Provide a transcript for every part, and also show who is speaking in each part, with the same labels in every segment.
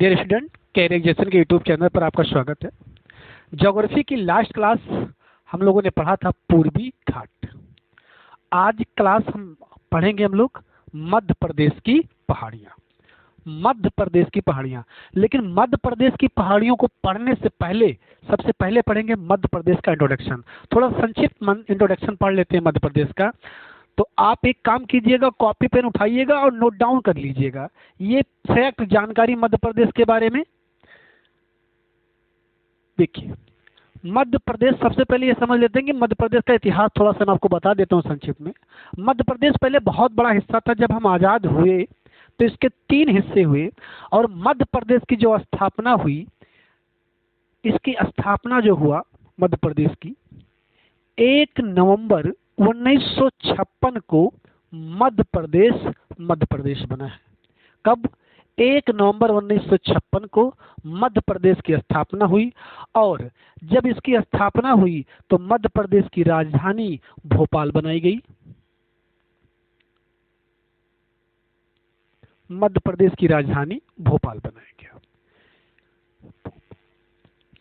Speaker 1: Dear student, career education के YouTube channel पर आपका स्वागत है। ज्योग्राफी की लास्ट क्लास हम लोगों ने पढ़ा था पूर्वी घाट। आज क्लास हम पढ़ेंगे हम लोग मध्य प्रदेश की पहाड़ियाँ। मध्य प्रदेश की पहाड़ियाँ, लेकिन मध्य प्रदेश की पहाड़ियों को पढ़ने से पहले सबसे पहले पढ़ेंगे मध्य प्रदेश का इंट्रोडक्शन। थोड़ा संक्षिप्त इंट्रोडक्शन पढ़ लेते हैं मध्य प्रदेश का। तो आप एक काम कीजिएगा, कॉपी पेन उठाइएगा और नोट डाउन कर लीजिएगा ये फैक्ट जानकारी मध्य प्रदेश के बारे में। देखिए, मध्य प्रदेश सबसे पहले ये समझ लेते हैं कि मध्य प्रदेश का इतिहास थोड़ा सा मैं आपको बता देता हूँ संक्षिप्त में। मध्य प्रदेश पहले बहुत बड़ा हिस्सा था। जब हम आज़ाद हुए तो इसके 3 हिस्से हुए और मध्य प्रदेश की जो स्थापना हुई, इसकी स्थापना जो हुआ मध्य प्रदेश की 1 नवंबर 1956 को मध्य प्रदेश बना है। कब? 1 नवंबर 1956 को मध्य प्रदेश की स्थापना हुई। और जब इसकी स्थापना हुई तो मध्य प्रदेश की राजधानी भोपाल बनाई गई। मध्य प्रदेश की राजधानी भोपाल बनाया गया।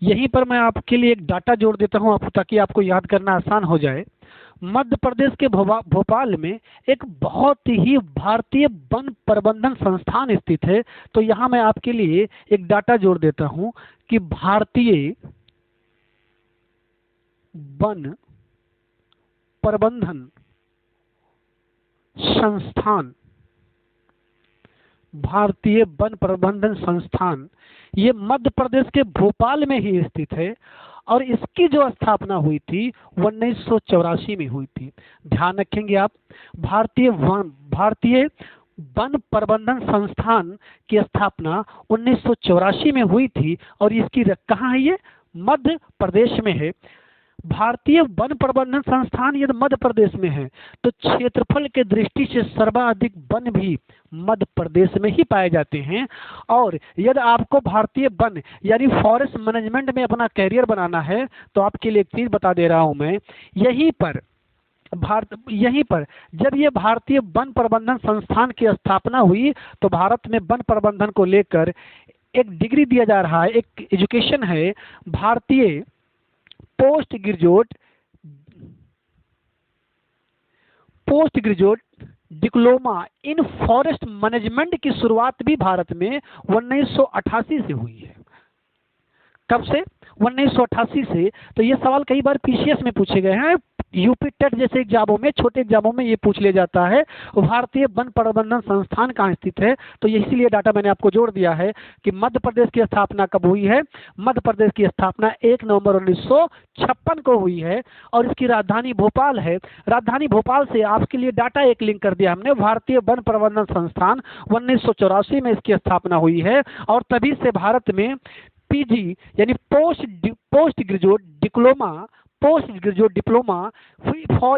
Speaker 1: यहीं पर मैं आपके लिए एक डाटा जोड़ देता हूं ताकि आपको याद करना आसान हो जाए। मध्य प्रदेश के भोपाल में एक बहुत ही भारतीय वन प्रबंधन संस्थान स्थित है। तो यहाँ मैं आपके लिए एक डाटा जोड़ देता हूँ कि भारतीय वन प्रबंधन संस्थान, भारतीय वन प्रबंधन संस्थान ये मध्य प्रदेश के भोपाल में ही स्थित है। और इसकी जो स्थापना हुई थी 1984 में हुई थी। ध्यान रखेंगे आप, भारतीय वन प्रबंधन संस्थान की स्थापना 1984 में हुई थी। और इसकी कहाँ है? ये मध्य प्रदेश में है। भारतीय वन प्रबंधन संस्थान यदि मध्य प्रदेश में है तो क्षेत्रफल के दृष्टि से सर्वाधिक वन भी मध्य प्रदेश में ही पाए जाते हैं। और यदि आपको भारतीय वन यानी फॉरेस्ट मैनेजमेंट में अपना कैरियर बनाना है तो आपके लिए एक चीज बता दे रहा हूं मैं। यहीं पर जब ये भारतीय वन प्रबंधन संस्थान की स्थापना हुई तो भारत में वन प्रबंधन को लेकर एक डिग्री दिया जा रहा है, एक एजुकेशन है, भारतीय post graduate diploma in forest management की शुरुआत भी भारत में 1988 से हुई है। कब से? 1988 से। तो ये सवाल कई बार पीसीएस में पूछे गए हैं, यूपी टेट जैसे एग्जामों में, छोटे एग्जामों में ये पूछ लिया जाता है भारतीय वन प्रबंधन संस्थान कहाँ स्थित है। तो इसीलिए डाटा मैंने आपको जोड़ दिया है कि मध्य प्रदेश की स्थापना कब हुई है। मध्य प्रदेश की स्थापना 1 नवंबर 1956 को हुई है और इसकी राजधानी भोपाल है। राजधानी भोपाल से आपके लिए डाटा एक लिंक कर दिया हमने। भारतीय वन प्रबंधन संस्थान 1984 में इसकी स्थापना हुई है और तभी से भारत में पीजी यानी post graduate diploma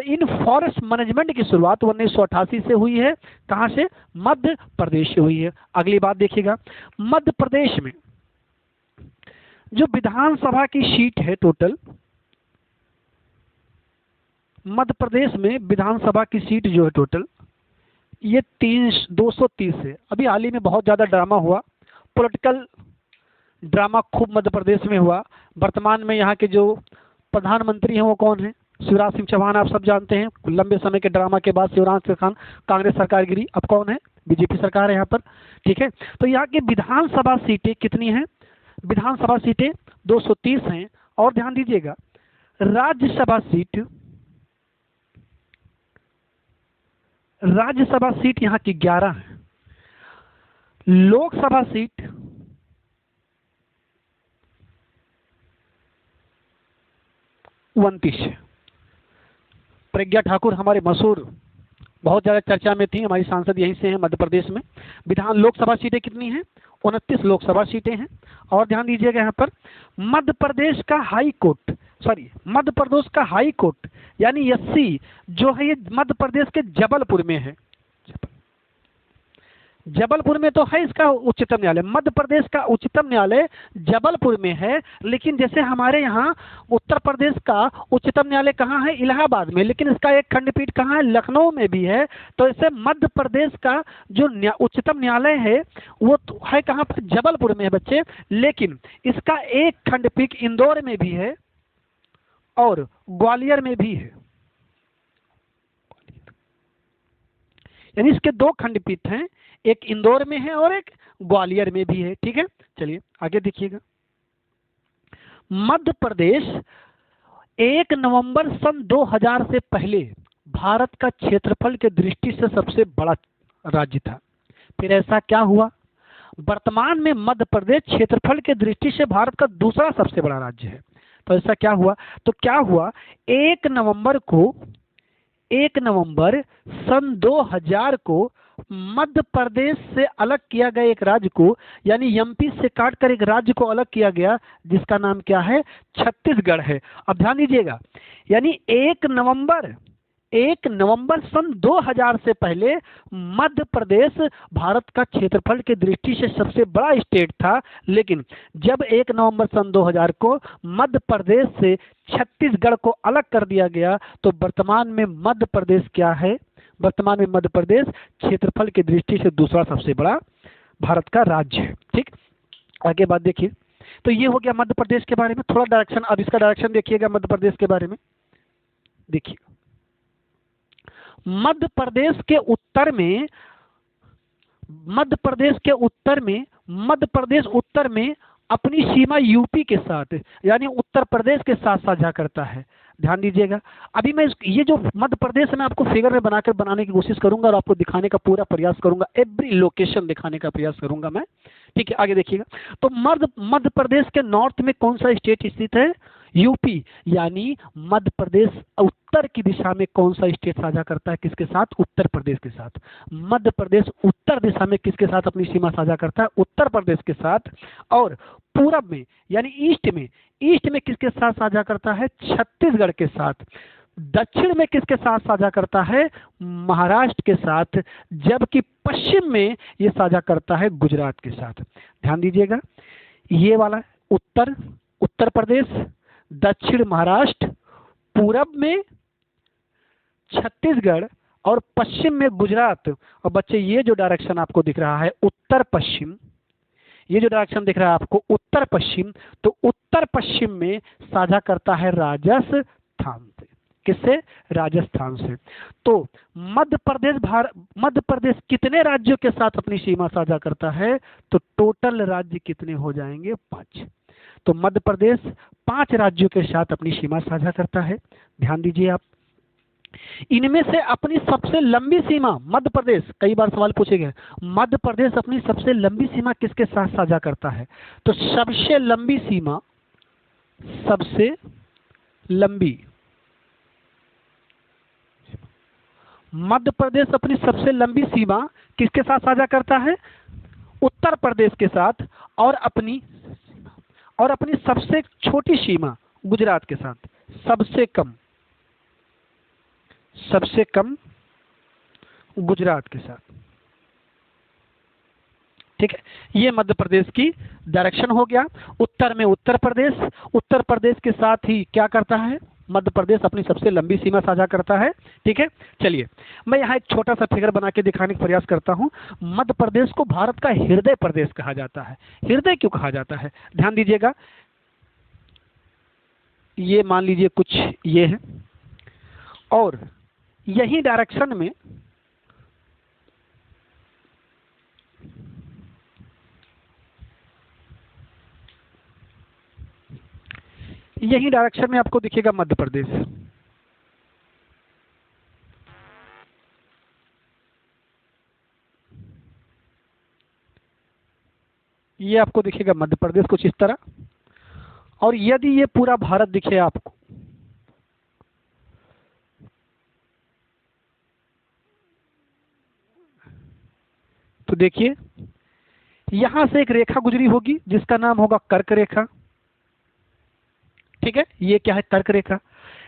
Speaker 1: in forest management की शुरुआत 1988 से हुई है। कहां से? मध्य प्रदेश से हुई है। अगली बात देखिएगा, मध्य प्रदेश में जो विधानसभा की सीट है टोटल, मध्य प्रदेश में विधानसभा की सीट जो है टोटल ये 230 है। अभी हाल ही में बहुत ज्यादा ड्रामा हुआ, पॉलिटिकल ड्रामा खूब मध्य प्रदेश में हुआ। वर्तमान में यहाँ के जो प्रधानमंत्री हैं वो कौन है? शिवराज सिंह चौहान, आप सब जानते हैं। लंबे समय के ड्रामा के बाद शिवराज सिंह चौहान कांग्रेस सरकार गिरी, अब कौन है? बीजेपी सरकार है यहाँ पर। ठीक है, तो यहाँ की विधानसभा सीटें कितनी हैं? विधानसभा सीटें 230 हैं। और ध्यान दीजिएगा, राज्यसभा सीट यहाँ की 11 है। लोकसभा सीट 29 है। प्रज्ञा ठाकुर हमारे मशहूर, बहुत ज्यादा चर्चा में थी, हमारी सांसद यहीं से हैं मध्य प्रदेश में। लोकसभा सीटें कितनी हैं? 29 लोकसभा सीटें हैं। और ध्यान दीजिएगा यहाँ पर मध्य प्रदेश का हाई कोर्ट यानी एससी जो है ये मध्य प्रदेश के जबलपुर में है। जबलपुर में तो है इसका उच्चतम न्यायालय, मध्य प्रदेश का उच्चतम न्यायालय जबलपुर में है। लेकिन जैसे हमारे यहाँ उत्तर प्रदेश का उच्चतम न्यायालय कहाँ है, इलाहाबाद में, लेकिन इसका एक खंडपीठ कहाँ है, लखनऊ में भी है। तो ऐसे मध्य प्रदेश का जो उच्चतम न्यायालय है वो तो है कहाँ पर, जबलपुर में है बच्चे। लेकिन इसका एक खंडपीठ इंदौर में भी है और ग्वालियर में भी है, यानी इसके दो खंडपीठ हैं, एक इंदौर में है और एक ग्वालियर में भी है। ठीक है, चलिए आगे देखिएगा। मध्य प्रदेश 1 नवंबर सन 2000 से पहले भारत का क्षेत्रफल के दृष्टि से सबसे बड़ा राज्य था। फिर ऐसा क्या हुआ, वर्तमान में मध्य प्रदेश क्षेत्रफल के दृष्टि से भारत का दूसरा सबसे बड़ा राज्य है। तो ऐसा क्या हुआ, तो क्या हुआ, 1 नवंबर सन 2000 को मध्य प्रदेश से अलग किया गया एक राज्य को, यानी एमपी से काटकर एक राज्य को अलग किया गया, जिसका नाम क्या है, छत्तीसगढ़ है। अब ध्यान दीजिएगा, यानी 1 नवंबर सन 2000 से पहले मध्य प्रदेश भारत का क्षेत्रफल की दृष्टि से सबसे बड़ा स्टेट था। लेकिन जब 1 नवंबर सन 2000 को मध्य प्रदेश से छत्तीसगढ़ को अलग कर दिया गया, तो वर्तमान में मध्य प्रदेश क्या है, वर्तमान में मध्य प्रदेश क्षेत्रफल की दृष्टि से दूसरा सबसे बड़ा भारत का राज्य है। ठीक, आगे बात देखिए। तो ये हो गया मध्य प्रदेश के बारे में थोड़ा डायरेक्शन। अब इसका डायरेक्शन देखिएगा मध्य प्रदेश के बारे में। देखिए, मध्य प्रदेश के उत्तर में मध्य प्रदेश उत्तर में अपनी सीमा यूपी के साथ, यानी उत्तर प्रदेश के साथ साझा करता है। ध्यान दीजिएगा, अभी मैं ये जो मध्य प्रदेश में आपको फिगर में बनाने की कोशिश करूंगा और आपको दिखाने का पूरा प्रयास करूंगा, एवरी लोकेशन दिखाने का प्रयास करूंगा मैं। ठीक है, आगे देखिएगा। तो मध्य प्रदेश के नॉर्थ में कौन सा स्टेट स्थित है, यूपी, यानी मध्य प्रदेश उत्तर की दिशा में कौन सा स्टेट साझा करता है, किसके साथ, उत्तर प्रदेश के साथ। मध्य प्रदेश उत्तर दिशा में किसके साथ अपनी सीमा साझा करता है, उत्तर प्रदेश के साथ। और पूरब में यानी ईस्ट में किसके साथ साझा करता है, छत्तीसगढ़ के साथ। दक्षिण में किसके साथ साझा करता है, महाराष्ट्र के साथ। जबकि पश्चिम में ये साझा करता है गुजरात के साथ। ध्यान दीजिएगा, ये वाला उत्तर प्रदेश, दक्षिण महाराष्ट्र, पूरब में छत्तीसगढ़ और पश्चिम में गुजरात। और बच्चे ये जो डायरेक्शन आपको दिख रहा है उत्तर पश्चिम, ये जो डायरेक्शन दिख रहा है आपको उत्तर पश्चिम, तो उत्तर पश्चिम में साझा करता है राजस्थान से। किससे, राजस्थान से। तो मध्य प्रदेश कितने राज्यों के साथ अपनी सीमा साझा करता है, तो टोटल राज्य कितने हो जाएंगे, 5। तो मध्य प्रदेश 5 राज्यों के साथ अपनी सीमा साझा करता है। ध्यान दीजिए आप, इनमें से अपनी सबसे लंबी सीमा मध्य प्रदेश, कई बार सवाल पूछे गए, मध्य प्रदेश अपनी सबसे लंबी सीमा किसके साथ साझा करता है, तो सबसे लंबी मध्य प्रदेश अपनी सबसे लंबी सीमा किसके साथ साझा करता है, उत्तर प्रदेश के साथ। और अपनी सबसे छोटी सीमा गुजरात के साथ, सबसे कम गुजरात के साथ। ठीक है, ये मध्य प्रदेश की डायरेक्शन हो गया। उत्तर में उत्तर प्रदेश के साथ ही क्या करता है, मध्य प्रदेश अपनी सबसे लंबी सीमा साझा करता है। ठीक है, चलिए मैं यहाँ एक छोटा सा फिगर बना के दिखाने का प्रयास करता हूँ। मध्य प्रदेश को भारत का हृदय प्रदेश कहा जाता है। हृदय क्यों कहा जाता है, ध्यान दीजिएगा। ये मान लीजिए कुछ ये है, और यही डायरेक्शन में आपको दिखेगा मध्य प्रदेश। ये आपको दिखेगा मध्य प्रदेश कुछ इस तरह। और यदि ये पूरा भारत दिखे आपको, तो देखिए यहां से एक रेखा गुजरी होगी जिसका नाम होगा कर्क रेखा। ठीक है, ये क्या है, कर्क रेखा।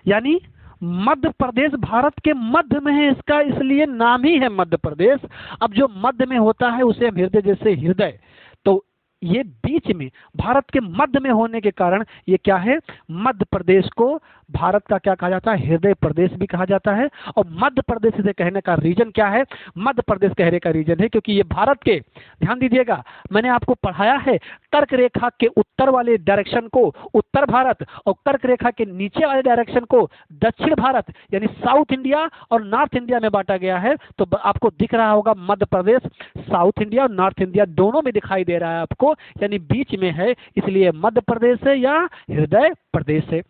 Speaker 1: यानी मध्य प्रदेश भारत के मध्य में है, इसका इसलिए नाम ही है मध्य प्रदेश। अब जो मध्य में होता है उसे हम हृदय, जैसे हृदय, तो ये बीच में, भारत के मध्य में होने के कारण ये क्या है, मध्य प्रदेश को भारत का क्या कहा जाता है, हृदय प्रदेश भी कहा जाता है। और मध्य प्रदेश से कहने का रीजन क्या है, मध्य प्रदेश कहने का रीजन है क्योंकि ये भारत के, ध्यान दीजिएगा, मैंने आपको पढ़ाया है कर्क रेखा के उत्तर वाले डायरेक्शन को उत्तर भारत और कर्क रेखा के नीचे वाले डायरेक्शन को दक्षिण भारत यानी साउथ इंडिया और नॉर्थ इंडिया में बांटा गया है। तो आपको दिख रहा होगा मध्य प्रदेश साउथ इंडिया और नॉर्थ इंडिया दोनों में दिखाई दे रहा है आपको, यानी बीच में है, इसलिए मध्य प्रदेश है या हृदय प्रदेश है।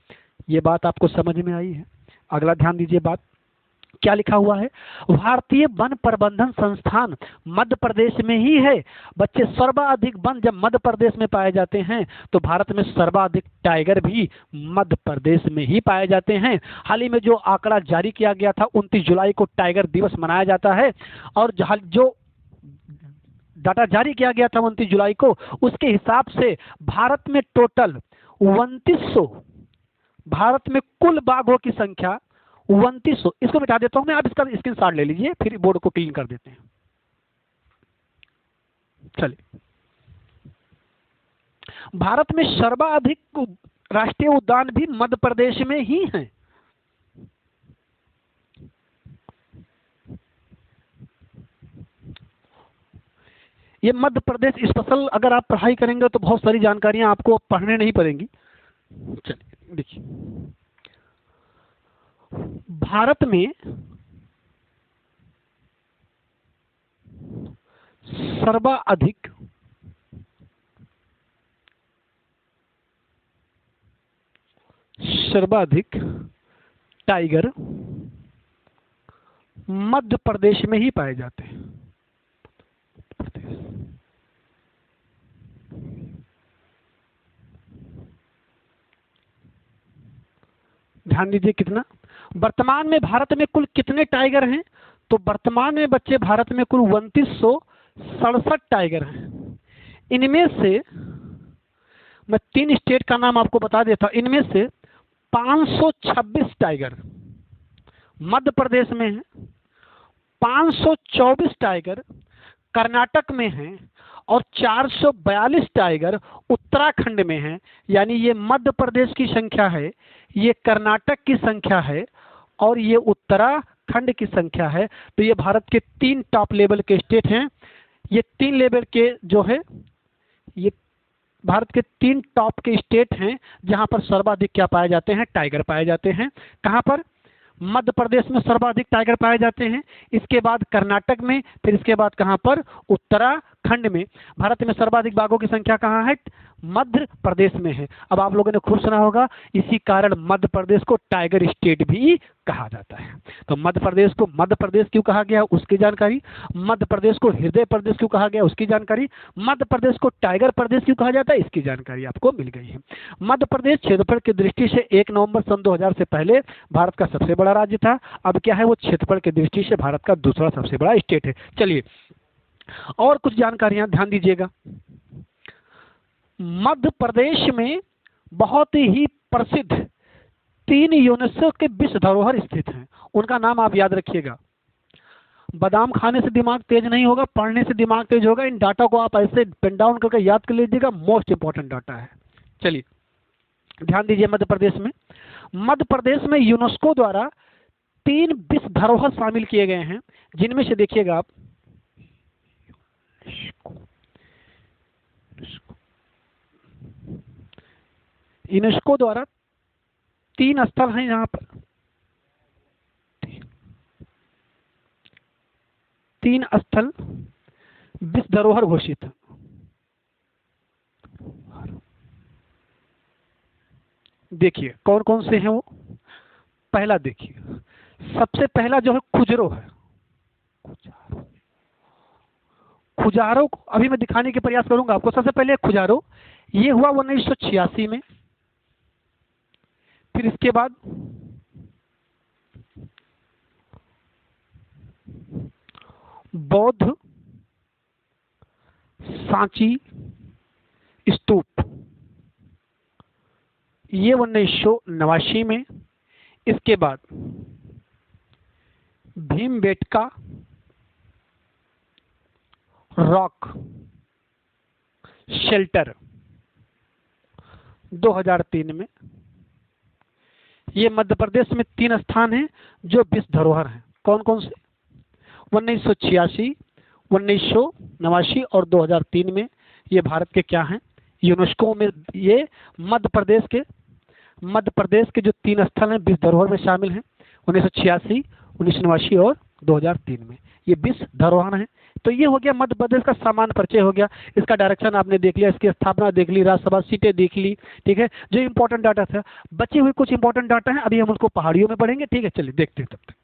Speaker 1: ये बात आपको समझ में आई है। अगला ध्यान दीजिए, बात क्या लिखा हुआ है, भारतीय वन प्रबंधन संस्थान मध्य प्रदेश में ही है। बच्चे, सर्वाधिक वन जब मध्य प्रदेश में पाए जाते हैं तो भारत में सर्वाधिक टाइगर भी मध्य प्रदेश में ही पाए जाते हैं। हाल ही में जो आंकड़ा जारी किया गया था 29 जुलाई को टाइगर दिवस मनाया जाता है, और जो डाटा जारी किया गया था 29 जुलाई को, उसके हिसाब से भारत में टोटल 2900, भारत में कुल बाघों की संख्या 2900। इसको मिटा देता हूं मैं, आप इसका स्क्रीनशॉट ले लीजिए, फिर बोर्ड को क्लीन कर देते हैं। चलिए, भारत में सर्वाधिक राष्ट्रीय उद्यान भी मध्य प्रदेश में ही हैं। ये मध्य प्रदेश स्पेशल अगर आप पढ़ाई करेंगे तो बहुत सारी जानकारियां आपको पढ़ने नहीं पड़ेंगी। चलिए देखिए, भारत में सर्वाधिक टाइगर मध्य प्रदेश में ही पाए जाते हैं। ध्यान दीजिए कितना, वर्तमान में भारत में कुल कितने टाइगर हैं, तो वर्तमान में बच्चे भारत में कुल 2967 टाइगर हैं। इनमें से मैं 3 स्टेट का नाम आपको बता देता हूं, इनमें से 526 टाइगर मध्य प्रदेश में हैं, 524 टाइगर कर्नाटक में हैं और 442 टाइगर उत्तराखंड में हैं। यानी ये मध्य प्रदेश की संख्या है, ये कर्नाटक की संख्या है और ये उत्तराखंड की संख्या है। तो ये भारत के 3 टॉप लेवल के स्टेट हैं। ये 3 लेवल के जो है, ये भारत के 3 टॉप के स्टेट हैं जहां पर सर्वाधिक क्या पाए जाते हैं, टाइगर पाए जाते हैं। कहां पर, मध्य प्रदेश में सर्वाधिक टाइगर पाए जाते हैं, इसके बाद कर्नाटक में, फिर इसके बाद कहां पर, उत्तराखंड में। भारत में सर्वाधिक बाघों की संख्या कहां है, मध्य प्रदेश में है। अब आप लोगों ने खूब सुना होगा, इसी कारण मध्य प्रदेश को टाइगर स्टेट भी कहा जाता है। तो मध्य प्रदेश को मध्य प्रदेश क्यों कहा गया उसकी जानकारी, मध्य प्रदेश को हृदय प्रदेश क्यों कहा गया उसकी जानकारी, मध्य प्रदेश को टाइगर प्रदेश क्यों कहा जाता है इसकी जानकारी आपको मिल गई है। मध्य प्रदेश क्षेत्रफल की दृष्टि से 1 नवंबर सन 2000 से पहले भारत का सबसे बड़ा राज्य था। अब क्या है, वो क्षेत्रफल की दृष्टि से भारत का दूसरा सबसे बड़ा स्टेट है। चलिए और कुछ जानकारियां ध्यान दीजिएगा। मध्य प्रदेश में बहुत ही प्रसिद्ध 3 यूनेस्को के विश्व धरोहर स्थित हैं, उनका नाम आप याद रखिएगा। बादाम खाने से दिमाग तेज नहीं होगा, पढ़ने से दिमाग तेज होगा। इन डाटा को आप ऐसे पेन डाउन करके याद कर लीजिएगा, मोस्ट इंपॉर्टेंट डाटा है। चलिए ध्यान दीजिए, मध्य प्रदेश में यूनेस्को द्वारा 3 विश्व धरोहर शामिल किए गए हैं, जिनमें से देखिएगा आप, यूनेस्को द्वारा 3 स्थल हैं यहाँ पर, 3 स्थल विश्व धरोहर घोषित है। देखिए कौन कौन से हैं वो। पहला देखिए, सबसे पहला जो है खुजरो है। खुजारो को अभी मैं दिखाने के प्रयास करूंगा आपको। सबसे पहले खुजारो, ये हुआ 1986 में। फिर इसके बाद बौद्ध सांची स्तूप, ये 1989 में। इसके बाद भीमबेटका रॉक शेल्टर 2003 में। ये मध्य प्रदेश में 3 स्थान हैं जो विश्व धरोहर हैं। कौन कौन से? 1986, 1989 और 2003 में ये भारत के क्या हैं? यूनेस्को में ये मध्य प्रदेश के जो 3 स्थल हैं विश्व धरोहर में शामिल हैं। 1986, 1989 और 2003 में ये विश्व धरोहर हैं। तो ये हो गया मध्य प्रदेश का सामान्य परिचय हो गया। इसका डायरेक्शन आपने देख लिया, इसकी स्थापना देख ली, राज्यसभा सीटें देख ली, ठीक है। जो इंपॉर्टेंट डाटा था, बचे हुए कुछ इंपॉर्टेंट डाटा है, अभी हम उसको पहाड़ियों में पढ़ेंगे, ठीक है। चलिए देखते हैं तब तक।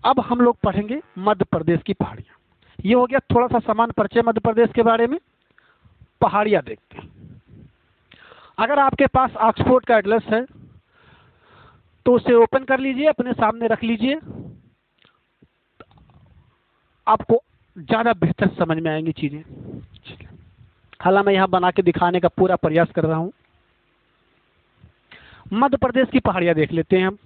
Speaker 1: अब हम लोग पढ़ेंगे मध्य प्रदेश की पहाड़ियाँ। ये हो गया थोड़ा सा सामान्य परिचय मध्य प्रदेश के बारे में। पहाड़ियाँ देखते हैं। अगर आपके पास ऑक्सफोर्ड का एटलस है तो उसे ओपन कर लीजिए, अपने सामने रख लीजिए, आपको ज़्यादा बेहतर समझ में आएंगी चीज़ें। हालांकि मैं यहाँ बना के दिखाने का पूरा प्रयास कर रहा हूँ। मध्य प्रदेश की पहाड़ियाँ देख लेते हैं हम।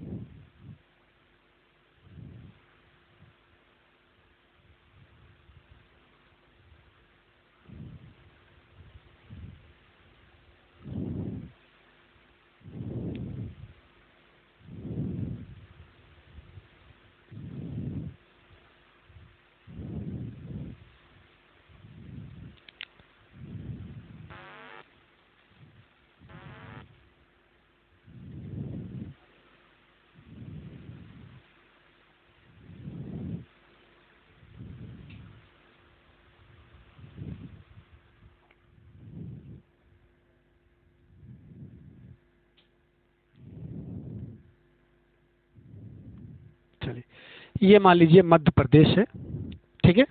Speaker 1: चलिए, ये मान लीजिए मध्य प्रदेश है, ठीक है।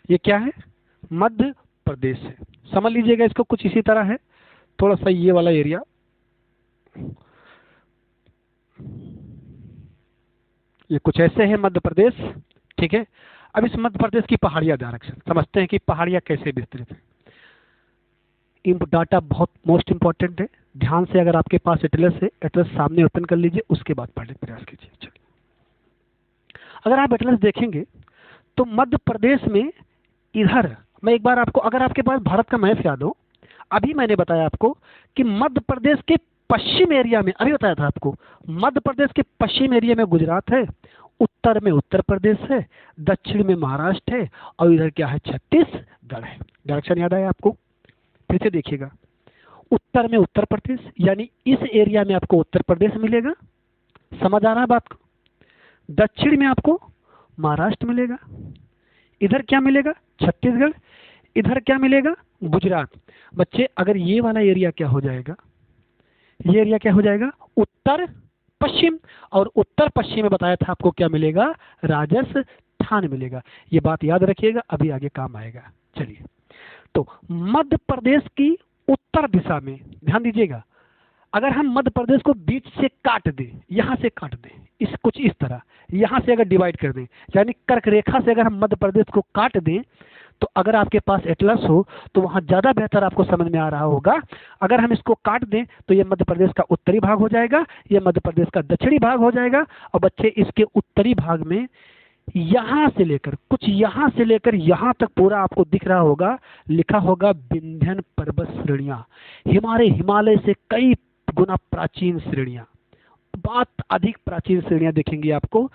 Speaker 1: ये क्या है? मध्य प्रदेश है। समझ लीजिएगा इसको, कुछ इसी तरह है। थोड़ा सा ये वाला एरिया, ये कुछ ऐसे है मध्य प्रदेश, ठीक है। अब इस मध्य प्रदेश की पहाड़ियाँ डायरेक्शन समझते हैं कि पहाड़ियाँ कैसे विस्तृत है। डाटा बहुत मोस्ट इंपॉर्टेंट है। ध्यान से, अगर आपके पास एटलस है, एटलस सामने ओपन कर लीजिए, उसके बाद पढ़ने का प्रयास कीजिए। चलिए, अगर आप एटलस देखेंगे तो मध्य प्रदेश में इधर, मैं एक बार आपको, अगर आपके पास भारत का मैप याद हो, अभी मैंने बताया आपको कि मध्य प्रदेश के पश्चिम एरिया में, अभी बताया था आपको, मध्य प्रदेश के पश्चिम एरिया में गुजरात है, उत्तर में उत्तर प्रदेश है, दक्षिण में महाराष्ट्र है, और इधर क्या है? छत्तीसगढ़ है। डायरेक्शन याद आया आपको? फिर से देखिएगा, उत्तर में उत्तर प्रदेश, यानी इस एरिया में आपको उत्तर प्रदेश मिलेगा। समझ आ रहा है बात को? दक्षिण में आपको महाराष्ट्र मिलेगा, इधर क्या मिलेगा? छत्तीसगढ़, इधर क्या मिलेगा? गुजरात। बच्चे, अगर ये वाला एरिया क्या हो जाएगा? ये एरिया क्या हो जाएगा? उत्तर पश्चिम। और उत्तर पश्चिम में बताया था आपको क्या मिलेगा? राजस्थान मिलेगा। ये बात याद रखिएगा, अभी आगे काम आएगा। चलिए, तो मध्य प्रदेश की उत्तर दिशा में ध्यान दीजिएगा, अगर हम मध्य प्रदेश को बीच से काट दें, यहाँ से काट दें, इस कुछ इस तरह, यहाँ से अगर डिवाइड कर दें, यानी कर्क रेखा से अगर हम मध्य प्रदेश को काट दें, तो अगर आपके पास एटलस हो तो वहाँ ज़्यादा बेहतर आपको समझ में आ रहा होगा। अगर हम इसको काट दें तो ये मध्य प्रदेश का उत्तरी भाग हो जाएगा, ये मध्य प्रदेश का दक्षिणी भाग हो जाएगा। और बच्चे, इसके उत्तरी भाग में यहाँ से लेकर, कुछ यहाँ से लेकर यहाँ तक पूरा आपको दिख रहा होगा, लिखा होगा विंध्यन पर्वत श्रेणियाँ। हिमालय से कई गुना प्राचीन श्रेणियाँ, बहुत अधिक प्राचीन श्रेणियां दिखेंगी आपको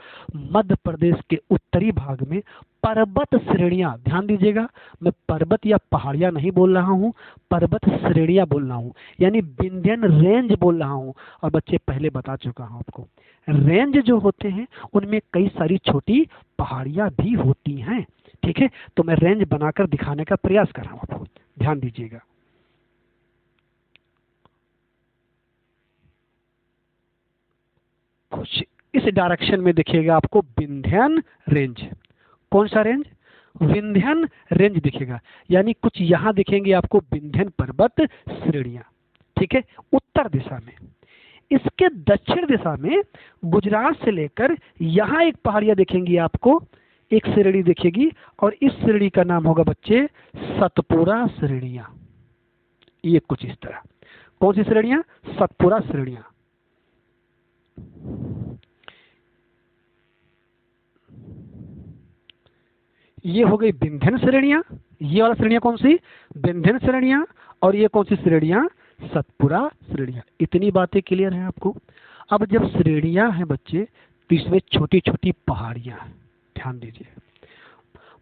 Speaker 1: मध्य प्रदेश के उत्तरी भाग में। पर्वत श्रेणियां, ध्यान दीजिएगा, मैं पर्वत या पहाड़ियां नहीं बोल रहा हूं, पर्वत श्रेणियां बोल रहा हूं, यानी विंध्यन रेंज बोल रहा हूं। और बच्चे, पहले बता चुका हूं आपको, रेंज जो होते हैं उनमें कई सारी छोटी पहाड़ियां भी होती हैं, ठीक है। तो मैं रेंज बनाकर दिखाने का प्रयास कर रहा हूं आपको, ध्यान दीजिएगा। कुछ इस डायरेक्शन में दिखेगा आपको विंध्यन रेंज। कौन सा रेंज? विंध्यन रेंज दिखेगा, यानी कुछ यहां दिखेंगे आपको विंध्यन पर्वत श्रेणियां, ठीक है, उत्तर दिशा में। इसके दक्षिण दिशा में गुजरात से लेकर यहां एक पहाड़ियां दिखेंगी आपको, एक श्रेणी दिखेगी, और इस श्रेणी का नाम होगा बच्चे सतपुरा श्रेणियां। ये कुछ इस तरह। कौन सी श्रेणियां? सतपुरा श्रेणियां। ये हो गई विंध्यन श्रेणियां। ये वाला श्रेणियां कौन सी? विंध्यन श्रेणियां। और ये कौन सी श्रेणियां? सतपुरा श्रेणियां। इतनी बातें क्लियर हैं आपको? अब जब श्रेणियां हैं बच्चे, तो इसमें छोटी छोटी पहाड़ियां हैं। ध्यान दीजिए,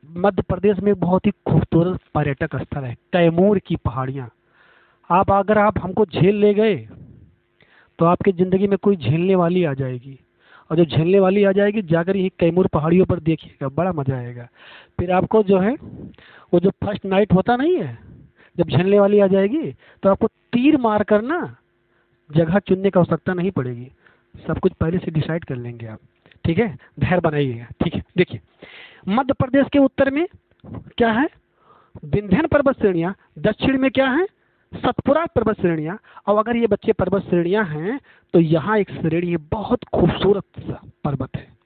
Speaker 1: मध्य प्रदेश में बहुत ही खूबसूरत पर्यटक स्थल है कैमूर की पहाड़ियां। आप अगर आप हमको झेल ले गए तो आपकी ज़िंदगी में कोई झेलने वाली आ जाएगी, और जब झेलने वाली आ जाएगी जाकर यही कैमूर पहाड़ियों पर देखिएगा, बड़ा मज़ा आएगा। फिर आपको जो है वो जो फर्स्ट नाइट होता नहीं है, जब झेलने वाली आ जाएगी तो आपको तीर मार कर ना जगह चुनने की आवश्यकता नहीं पड़ेगी, सब कुछ पहले से डिसाइड कर लेंगे आप। ठीक है, धैर्य बनाइएगा। ठीक है, देखिए मध्य प्रदेश के उत्तर में क्या है? विंध्यन पर्वत श्रेणियां। दक्षिण में क्या है? सतपुरा पर्वत श्रेणियां। और अगर ये बच्चे पर्वत श्रेणियां हैं तो यहाँ एक श्रेणी है, बहुत खूबसूरत सा पर्वत है।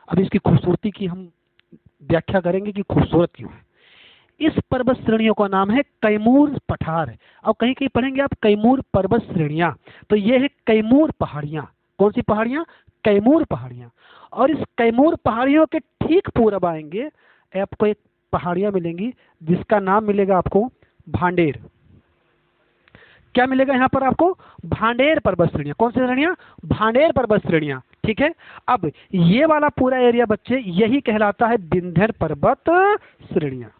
Speaker 1: अब इसकी खूबसूरती की हम व्याख्या करेंगे कि खूबसूरत क्यों है। इस पर्वत श्रेणियों का नाम है कैमूर पठार। और कहीं कहीं पढ़ेंगे आप कैमूर पर्वत श्रेणियां, तो ये है कैमूर पहाड़ियां। कौन सी पहाड़ियां? कैमूर पहाड़ियां। और इस कैमूर पहाड़ियों के ठीक पूरब आएंगे, आपको एक पहाड़ियां मिलेंगी जिसका नाम मिलेगा आपको भांडेर। क्या मिलेगा यहाँ पर आपको? भांडेर पर्वत श्रेणियां। कौन सी श्रेणियां? भांडेर पर्वत श्रेणियां। ठीक है, अब ये वाला पूरा एरिया बच्चे यही कहलाता है विंध्यन पर्वत श्रेणियां।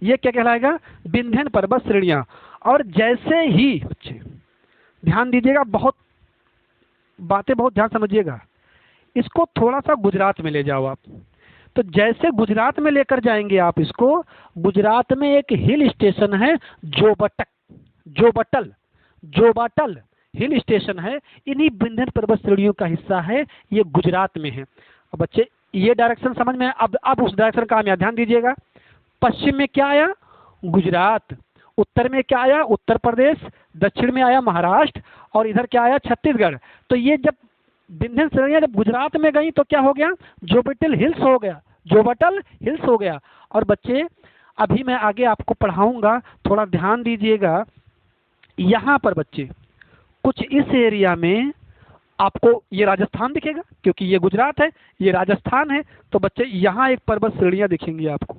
Speaker 1: ये क्या कहलाएगा? विंध्यन पर्वत श्रेणियां। और जैसे ही बच्चे ध्यान दीजिएगा, बहुत बातें बहुत ध्यान समझिएगा, इसको थोड़ा सा गुजरात में ले जाओ आप। तो जैसे गुजरात में लेकर जाएंगे आप इसको, गुजरात में एक हिल स्टेशन है जोबाटल हिल स्टेशन है, इन्हीं विंध्यन पर्वत श्रेणियों का हिस्सा है, ये गुजरात में है। अब बच्चे ये डायरेक्शन समझ में है? अब उस डायरेक्शन का आप ध्यान दीजिएगा। पश्चिम में क्या आया? गुजरात। उत्तर में क्या आया? उत्तर प्रदेश। दक्षिण में आया महाराष्ट्र। और इधर क्या आया? छत्तीसगढ़। तो ये जब विंध्यन श्रेणियां जब गुजरात में गई तो क्या हो गया? जोबाटल हिल्स हो गया, जोबाटल हिल्स हो गया। और बच्चे अभी मैं आगे आपको पढ़ाऊंगा, थोड़ा ध्यान दीजिएगा। यहाँ पर बच्चे कुछ इस एरिया में आपको ये राजस्थान दिखेगा, क्योंकि ये गुजरात है, ये राजस्थान है। तो बच्चे यहाँ एक पर्वत श्रेणियां दिखेंगी आपको।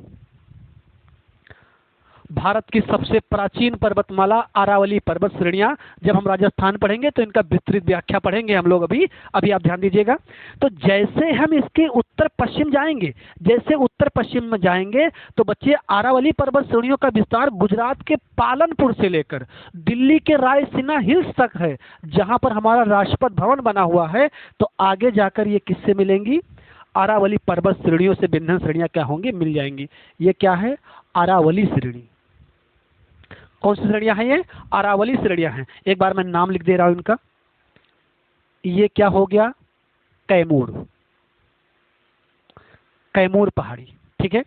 Speaker 1: भारत की सबसे प्राचीन पर्वतमाला अरावली पर्वत श्रेणियां। जब हम राजस्थान पढ़ेंगे तो इनका विस्तृत व्याख्या पढ़ेंगे हम लोग। अभी आप ध्यान दीजिएगा। तो जैसे हम इसके उत्तर पश्चिम जाएंगे, जैसे उत्तर पश्चिम में जाएंगे तो बच्चे अरावली पर्वत श्रेणियों का विस्तार गुजरात के पालनपुर से लेकर दिल्ली के रायसीना हिल्स तक है, जहां पर हमारा राष्ट्रपति भवन बना हुआ है। तो आगे जाकर ये किससे मिलेंगी? अरावली पर्वत श्रेणियों से विंध्यन श्रेणियां क्या होंगी? मिल जाएंगी। ये क्या है? अरावली श्रेणी। कौन सी श्रेणियां हैं? ये अरावली श्रेणियां हैं। एक बार मैं नाम लिख दे रहा हूं इनका। ये क्या हो गया? कैमूर पहाड़ी। ठीक है,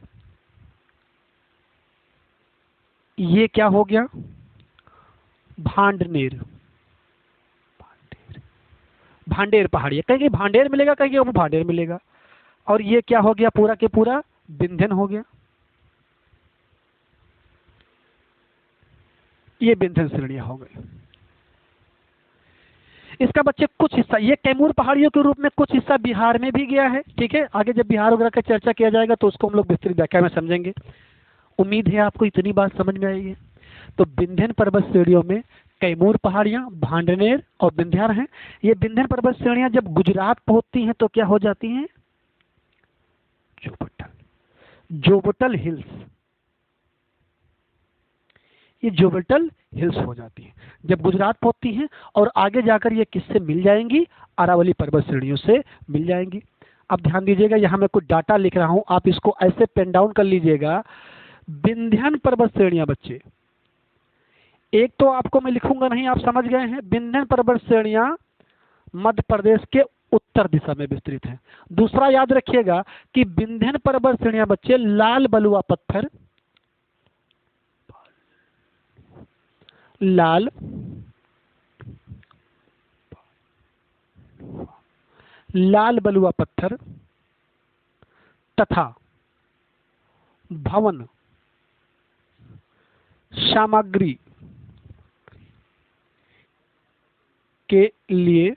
Speaker 1: ये क्या हो गया? भांडेर पहाड़ी। कहीं भांडेर मिलेगा, कहीं वो भांडेर मिलेगा। और ये क्या हो गया? पूरा के पूरा विंध्यन हो गया। ये विंध्यन श्रेणियां हो गई। इसका बच्चे कुछ हिस्सा, ये कैमूर पहाड़ियों के रूप में कुछ हिस्सा बिहार में भी गया है। ठीक है, आगे जब बिहार वगैरह का चर्चा किया जाएगा तो उसको हम लोग विस्तृत व्याख्या में समझेंगे। उम्मीद है आपको इतनी बात समझ में आएगी। तो विंध्यन पर्वत श्रेणियों में कैमूर पहाड़ियां, भांडनेर और विंध्यार हैं। ये विंध्यन पर्वत श्रेणियां जब गुजरात पहुंचती हैं तो क्या हो जाती हैं? जोबाटल हिल्स। ये जोबाटल हिल्स हो जाती हैं जब गुजरात पहुंचती हैं, और आगे जाकर ये किससे मिल जाएंगी? अरावली पर्वत श्रेणियों से मिल जाएंगी। अब ध्यान दीजिएगा, यहाँ मैं कुछ डाटा लिख रहा हूं, आप इसको ऐसे पेन डाउन कर लीजिएगा। विंध्यन पर्वत श्रेणियां बच्चे, एक तो आपको मैं लिखूंगा नहीं, आप समझ गए हैं। विंध्यन पर्वत श्रेणियां मध्य प्रदेश के उत्तर दिशा में विस्तृत है। दूसरा याद रखिएगा कि विंध्यन पर्वत श्रेणियां बच्चे लाल बलुआ पत्थर, लाल बलुआ पत्थर तथा भवन सामग्री के लिए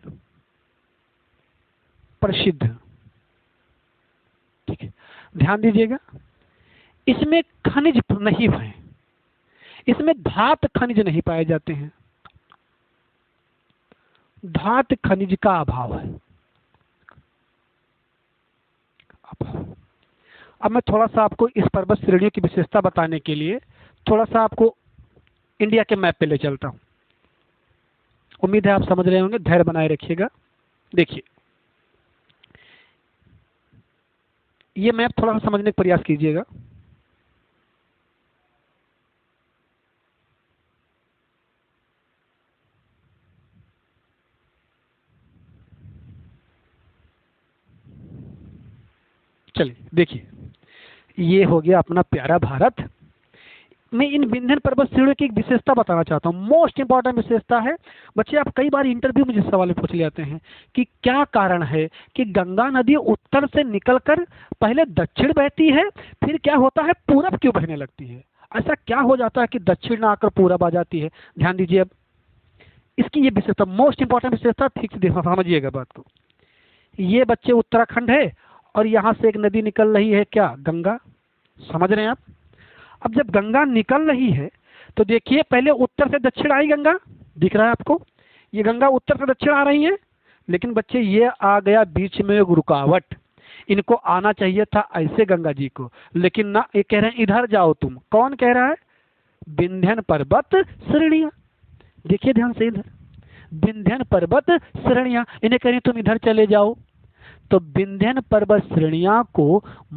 Speaker 1: प्रसिद्ध। ठीक है, ध्यान दीजिएगा, इसमें खनिज नहीं है, इसमें धात खनिज नहीं पाए जाते हैं, धात खनिज का अभाव है। अब मैं थोड़ा सा आपको इस पर्वत श्रेणियों की विशेषता बताने के लिए थोड़ा सा आपको इंडिया के मैप पे ले चलता हूं। उम्मीद है आप समझ रहे होंगे, धैर्य बनाए रखिएगा। देखिए, ये मैप थोड़ा सा समझने का प्रयास कीजिएगा। चलिए देखिए, ये हो गया अपना प्यारा भारत। मैं इन विंध्य पर्वत श्रेणियों की एक विशेषता बताना चाहता हूँ, मोस्ट इंपॉर्टेंट विशेषता है। बच्चे आप कई बार इंटरव्यू में जिस सवाल पूछ ले आते हैं कि क्या कारण है कि गंगा नदी उत्तर से निकलकर पहले दक्षिण बहती है, फिर क्या होता है पूरब क्यों बहने लगती है? ऐसा क्या हो जाता है कि दक्षिण ना आकर पूरब आ जाती है? ध्यान दीजिए, अब इसकी ये विशेषता मोस्ट इंपॉर्टेंट विशेषता, ठीक से समझिएगा बात को। ये बच्चे उत्तराखंड है और यहाँ से एक नदी निकल रही है, क्या? गंगा। समझ रहे हैं आप? अब जब गंगा निकल रही है तो देखिए, पहले उत्तर से दक्षिण आई गंगा, दिख रहा है आपको? ये गंगा उत्तर से दक्षिण आ रही है, लेकिन बच्चे ये आ गया बीच में एक रुकावट। इनको आना चाहिए था ऐसे गंगा जी को, लेकिन ना, ये कह रहे हैं इधर जाओ तुम। कौन कह रहा है? विंध्य पर्वत श्रेणियां। देखिए ध्यान से, इधर विंध्य पर्वत श्रेणियां, इन्हें कह रहे हैं तुम इधर चले जाओ। तो विंध्य पर्वत श्रेणियां को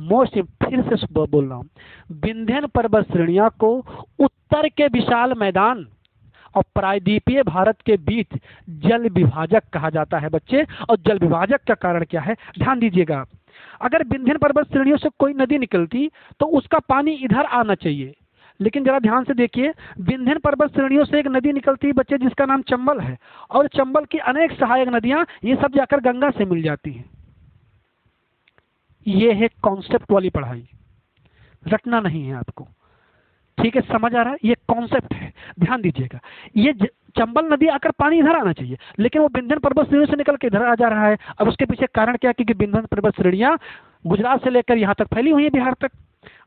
Speaker 1: मोस्ट, फिर से बोल रहा हूं, विंध्य पर्वत श्रेणियां को उत्तर के विशाल मैदान और प्रायद्वीपीय भारत के बीच जल विभाजक कहा जाता है बच्चे। और जल विभाजक का कारण क्या है, ध्यान दीजिएगा। अगर विंध्य पर्वत श्रेणियों से कोई नदी निकलती तो उसका पानी इधर आना चाहिए, लेकिन जरा ध्यान से देखिए, विंध्य पर्वत श्रेणियों से एक नदी निकलती है बच्चे जिसका नाम चंबल है, और चंबल की अनेक सहायक नदियां ये सब जाकर गंगा से मिल जाती हैं। ये है कॉन्सेप्ट वाली पढ़ाई, रटना नहीं है आपको, ठीक है? समझ आ रहा है? ये कॉन्सेप्ट है, ध्यान दीजिएगा। ये चंबल नदी आकर पानी इधर आना चाहिए, लेकिन वो विंध्य पर्वत श्रेणियों से निकल के इधर आ जा रहा है। अब उसके पीछे कारण क्या? क्योंकि विंध्य पर्वत श्रेणियां गुजरात से लेकर यहाँ तक फैली हुई है, बिहार तक।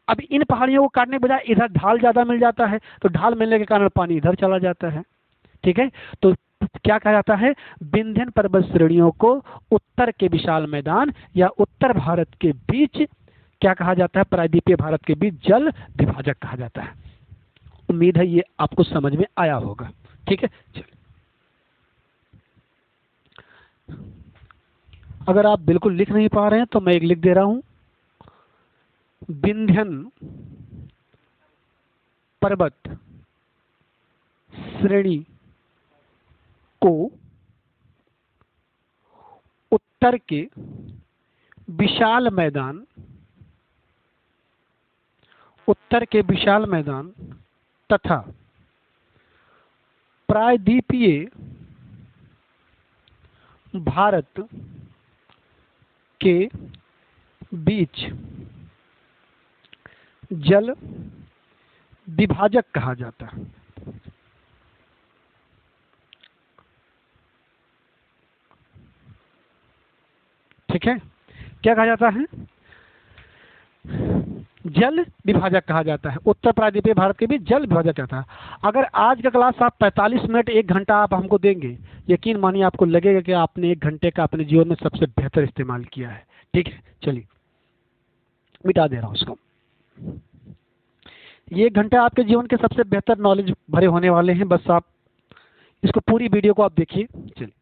Speaker 1: अब इन पहाड़ियों को काटने बजाय इधर ढाल ज्यादा मिल जाता है, तो ढाल मिलने के कारण पानी इधर चला जाता है। ठीक है, तो क्या कहा जाता है? विंध्य पर्वत श्रेणियों को उत्तर के विशाल मैदान या उत्तर भारत के बीच क्या कहा जाता है? प्रायद्वीपीय भारत के बीच जल विभाजक कहा जाता है। उम्मीद है ये आपको समझ में आया होगा। ठीक है, चलिए, अगर आप बिल्कुल लिख नहीं पा रहे हैं तो मैं एक लिख दे रहा हूं। विंध्य पर्वत श्रेणी को उत्तर के विशाल मैदान, उत्तर के विशाल मैदान तथा प्रायद्वीपीय भारत के बीच जल विभाजक कहा जाता है। ठीक है, क्या कहा जाता है? जल विभाजक कहा जाता है। उत्तर प्रायद्वीपीय भारत के बीच जल विभाजक कहता है। अगर आज का क्लास आप 45 मिनट 1 घंटा आप हमको देंगे, यकीन मानिए आपको लगेगा कि आपने 1 घंटे का अपने जीवन में सबसे बेहतर इस्तेमाल किया है। ठीक है, चलिए मिटा दे रहा हूं उसको। ये 1 घंटा आपके जीवन के सबसे बेहतर नॉलेज भरे होने वाले हैं, बस आप इसको पूरी वीडियो को आप देखिए। चलिए,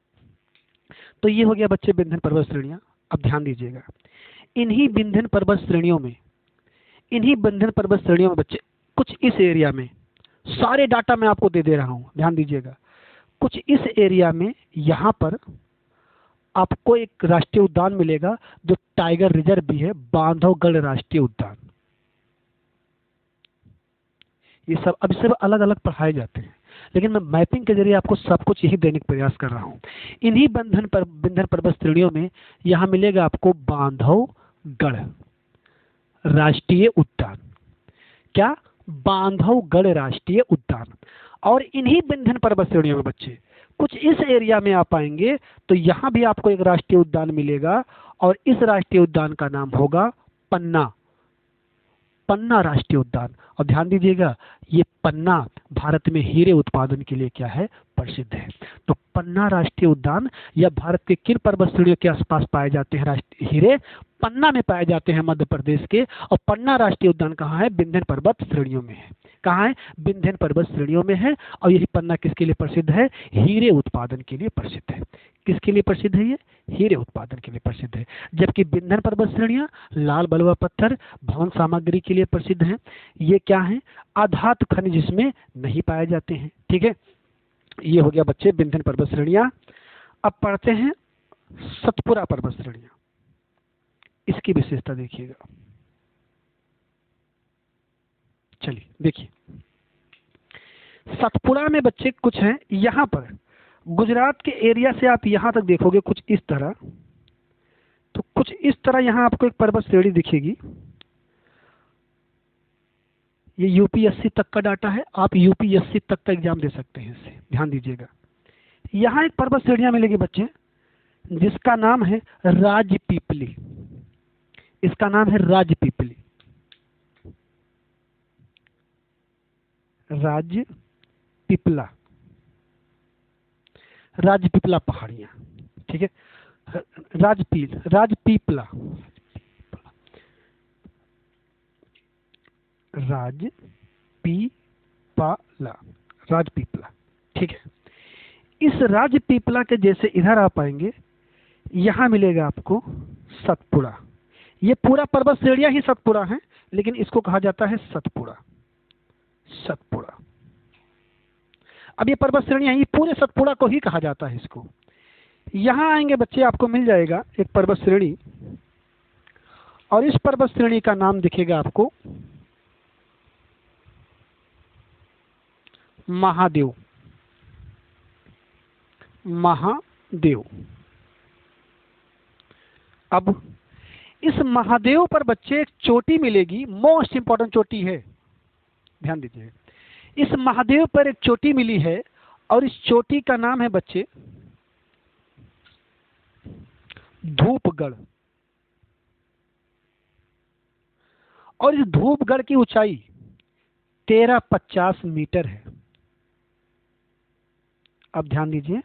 Speaker 1: तो ये हो गया बच्चे विंध्य पर्वत श्रेणियां। अब ध्यान दीजिएगा, इन्हीं विंध्य पर्वत श्रेणियों में, इन्हीं विंध्य पर्वत श्रेणियों में बच्चे कुछ इस एरिया में, सारे डाटा मैं आपको दे दे रहा हूं, ध्यान दीजिएगा। कुछ इस एरिया में यहां पर आपको एक राष्ट्रीय उद्यान मिलेगा जो टाइगर रिजर्व भी है, बांधवगढ़ राष्ट्रीय उद्यान। ये सब अब सब अलग अलग पढ़ाए जाते हैं, लेकिन मैं मैपिंग के जरिए आपको सब कुछ यही देने का प्रयास कर रहा हूं। इन्हीं विंध्य पर्वत श्रेणियों में यहां मिलेगा आपको बांधवगढ़ राष्ट्रीय उद्यान। क्या? बांधवगढ़ राष्ट्रीय उद्यान। और इन्हीं विंध्य पर्वत श्रेणियों में बच्चे कुछ इस एरिया में आप आएंगे तो यहाँ भी आपको एक राष्ट्रीय उद्यान मिलेगा और इस राष्ट्रीय उद्यान का नाम होगा पन्ना, पन्ना राष्ट्रीय उद्यान। और ध्यान दीजिएगा ये पन्ना भारत में हीरे उत्पादन के लिए क्या है, प्रसिद्ध है। तो पन्ना राष्ट्रीय उद्यान या भारत के किन पर्वत श्रेणियों के आसपास पाए जाते हैं राष्ट्रीय हीरे, पन्ना में पाए जाते हैं मध्य प्रदेश के। और पन्ना राष्ट्रीय उद्यान कहाँ है, विंध्य पर्वत श्रेणियों में है। कहाँ है, विंध्य पर्वत श्रेणियों में है। और यही पन्ना किसके लिए प्रसिद्ध है, हीरे उत्पादन के लिए प्रसिद्ध है। किसके लिए प्रसिद्ध है, ये हीरे उत्पादन के लिए प्रसिद्ध है। जबकि विंध्य पर्वत श्रेणियां लाल बलुआ पत्थर भवन सामग्री के लिए प्रसिद्ध हैं। ये क्या है, आधात खनिज इसमें नहीं पाए जाते हैं। ठीक है, ये हो गया बच्चे विंध्य पर्वत श्रेणियां। अब पढ़ते हैं सतपुरा पर्वत श्रेणियां, इसकी विशेषता देखिएगा। चलिए देखिए, सतपुरा में बच्चे कुछ हैं, यहां पर गुजरात के एरिया से आप यहां तक देखोगे कुछ इस तरह, तो कुछ इस तरह यहां आपको एक पर्वत श्रेणी दिखेगी। ये यूपीएससी तक का डाटा है, आप यूपीएससी तक का एग्जाम दे सकते हैं इससे, ध्यान दीजिएगा। यहां एक पर्वत श्रेणियां मिलेगी बच्चे जिसका नाम है राजपीपली। इसका नाम है राजपीपली, राजपीपला, राजपीपला पहाड़ियां। ठीक है, राजपीपला, राजपीपला, राजपीपला। ठीक है, इस राजपीपला के जैसे इधर आप आएंगे, यहां मिलेगा आपको सतपुड़ा। ये पूरा पर्वत श्रेणियां ही सतपुड़ा है, लेकिन इसको कहा जाता है सतपुड़ा, सतपुड़ा। अब ये पर्वत श्रेणियां, ये पूरे सतपुड़ा को ही कहा जाता है इसको। यहां आएंगे बच्चे, आपको मिल जाएगा एक पर्वत श्रेणी, और इस पर्वत श्रेणी का नाम दिखेगा आपको महादेव, महादेव। अब इस महादेव पर बच्चे एक चोटी मिलेगी, मोस्ट इंपॉर्टेंट चोटी है, ध्यान दीजिए। इस महादेव पर एक चोटी मिली है और इस चोटी का नाम है बच्चे धूपगढ़। और इस धूपगढ़ की ऊंचाई 1350 मीटर है। अब ध्यान दीजिए,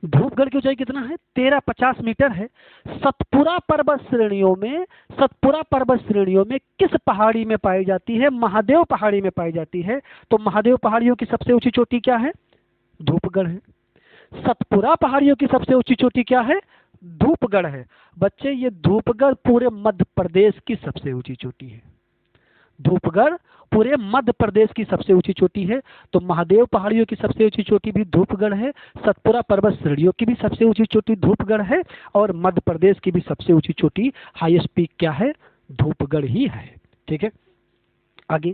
Speaker 1: धूपगढ़ की ऊंचाई कितना है, 1350 मीटर है। सतपुरा पर्वत श्रेणियों में, सतपुरा पर्वत श्रेणियों में किस पहाड़ी में पाई जाती है, महादेव पहाड़ी में पाई जाती है। तो महादेव पहाड़ियों की सबसे ऊंची चोटी क्या है, धूपगढ़ है। सतपुरा पहाड़ियों की सबसे ऊंची चोटी क्या है, धूपगढ़ है। बच्चे ये धूपगढ़ पूरे मध्य प्रदेश की सबसे ऊंची चोटी है। धूपगढ़ पूरे मध्य प्रदेश की सबसे ऊंची चोटी है। तो महादेव पहाड़ियों की सबसे ऊंची चोटी भी धूपगढ़ है, सतपुरा पर्वत श्रेणियों की भी सबसे ऊंची चोटी धूपगढ़ है, और मध्य प्रदेश की भी सबसे ऊंची चोटी, हाईएस्ट पीक क्या है, धूपगढ़ ही है। ठीक है, आगे